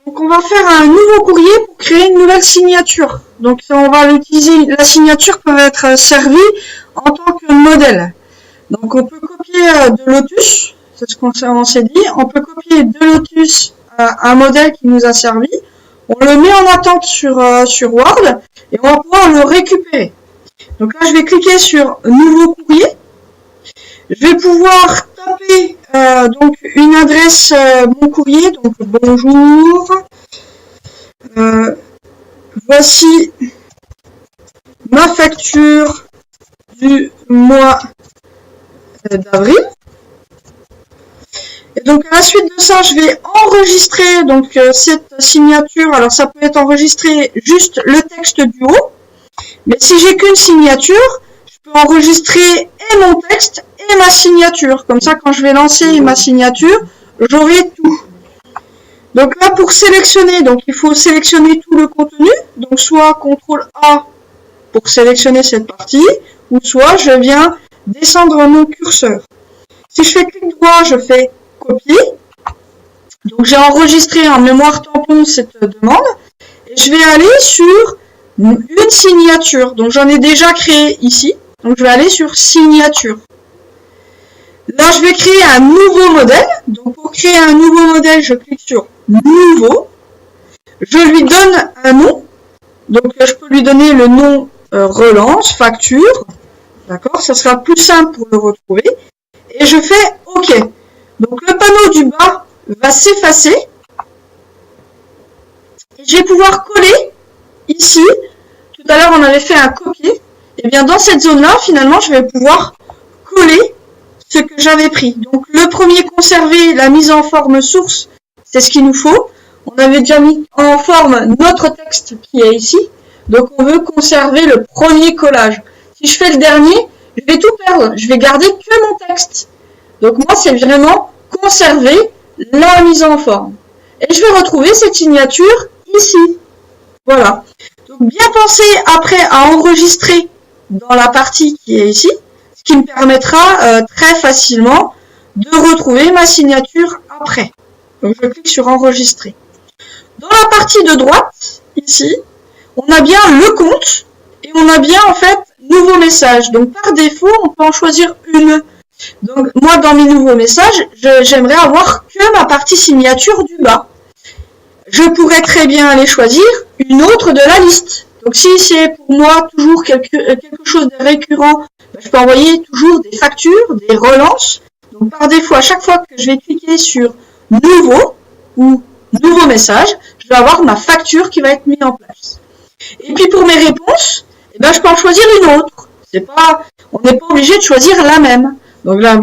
Donc on va faire un nouveau courrier pour créer une nouvelle signature. Donc on va utiliser, la signature peut être servie en tant que modèle. Donc on peut copier de Lotus, c'est ce qu'on s'est dit, on peut copier de Lotus un modèle qui nous a servi, on le met en attente sur Word et on va pouvoir le récupérer. Donc là je vais cliquer sur nouveau courrier, je vais pouvoir taper donc une adresse mon courrier, donc bonjour, voici ma facture du mois d'avril. Et donc à la suite de ça, je vais enregistrer donc cette signature. Alors ça peut être enregistré juste le texte du haut, mais si j'ai qu'une signature, je peux enregistrer et mon texte et ma signature. Comme ça, quand je vais lancer ma signature, j'aurai tout. Donc là, pour sélectionner, donc il faut sélectionner tout le contenu. Donc soit CTRL A pour sélectionner cette partie, ou soit je viens descendre mon curseur. Si je fais clic droit, je fais copier. Donc j'ai enregistré en mémoire tampon cette demande. Et je vais aller sur une signature. Donc j'en ai déjà créé ici. Donc je vais aller sur signature. Là je vais créer un nouveau modèle. Donc pour créer un nouveau modèle, je clique sur nouveau. Je lui donne un nom. Donc je peux lui donner le nom relance, facture. D'accord, ça sera plus simple pour le retrouver. Et je fais OK. Donc le panneau du bas va s'effacer. Et je vais pouvoir coller ici. Tout à l'heure on avait fait un copier. Et bien dans cette zone-là, finalement, je vais pouvoir coller ce que j'avais pris. Donc le premier conserver, la mise en forme source, c'est ce qu'il nous faut. On avait déjà mis en forme notre texte qui est ici. Donc on veut conserver le premier collage. Si je fais le dernier, je vais tout perdre. Je vais garder que mon texte. Donc moi, c'est vraiment conserver la mise en forme. Et je vais retrouver cette signature ici. Voilà. Donc bien penser après à enregistrer dans la partie qui est ici, ce qui me permettra très facilement de retrouver ma signature après. Donc je clique sur enregistrer. Dans la partie de droite, ici, on a bien le compte et on a bien en fait nouveau message. Donc par défaut, on peut en choisir une. Donc moi dans mes nouveaux messages, j'aimerais avoir que ma partie signature du bas. Je pourrais très bien aller choisir une autre de la liste. Donc si c'est pour moi toujours quelque chose de récurrent, je peux envoyer toujours des factures, des relances. Donc par défaut, à chaque fois que je vais cliquer sur nouveau ou nouveau message, je vais avoir ma facture qui va être mise en place. Et puis pour mes réponses, eh ben, je peux en choisir une autre. On n'est pas obligé de choisir la même. Donc là,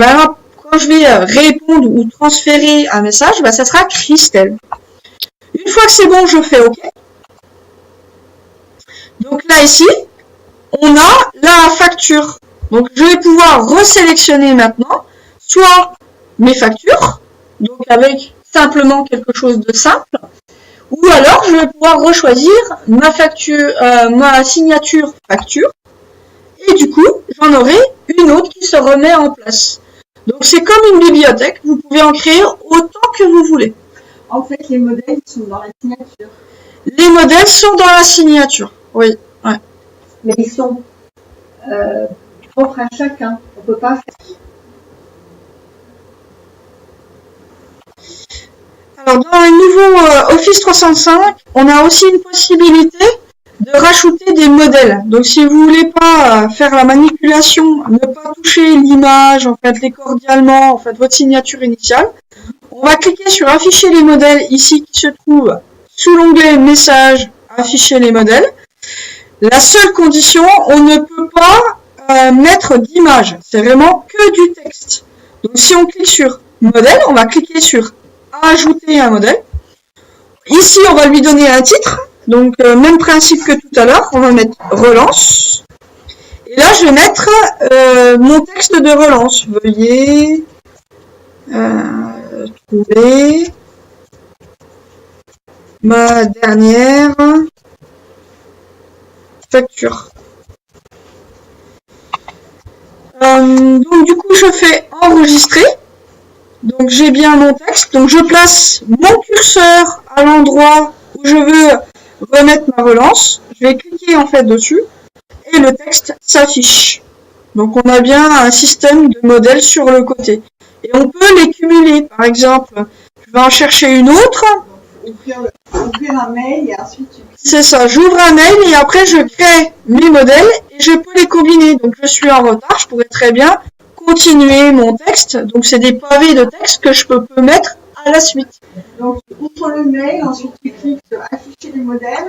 quand je vais répondre ou transférer un message, ça sera Christelle. Une fois que c'est bon, je fais OK. Donc là, ici, on a la facture. Donc je vais pouvoir resélectionner maintenant, soit mes factures, donc avec simplement quelque chose de simple, ou alors je vais pouvoir rechoisir ma facture, ma signature facture, et du coup, j'en aurai une autre qui se remet en place. Donc c'est comme une bibliothèque, vous pouvez en créer autant que vous voulez. En fait, les modèles sont dans la signature. Les modèles sont dans la signature, oui. Ouais. Mais ils sont propres à chacun. On ne peut pas faire. Alors dans le nouveau Office 365, on a aussi une possibilité de rajouter des modèles. Donc si vous voulez pas faire la manipulation, ne pas toucher l'image, en fait, les cordialement, en fait, votre signature initiale, on va cliquer sur afficher les modèles ici qui se trouve sous l'onglet message, afficher les modèles. La seule condition, on ne peut pas mettre d'image. C'est vraiment que du texte. Donc si on clique sur modèle, on va cliquer sur ajouter un modèle. Ici, on va lui donner un titre. Donc, même principe que tout à l'heure, on va mettre relance. Et là, je vais mettre mon texte de relance. Veuillez trouver ma dernière facture. Donc, du coup, je fais enregistrer. Donc j'ai bien mon texte, donc je place mon curseur à l'endroit où je veux remettre ma relance. Je vais cliquer en fait dessus et le texte s'affiche. Donc on a bien un système de modèles sur le côté. Et on peut les cumuler. Par exemple, je vais en chercher une autre. Ouvrir un mail et ensuite tu... C'est ça, j'ouvre un mail et après je crée mes modèles et je peux les combiner. Donc je suis en retard, je pourrais très bien continuer mon texte. Donc c'est des pavés de texte que je peux mettre à la suite. Donc tu ouvres le mail, ensuite tu cliques sur afficher les modèles.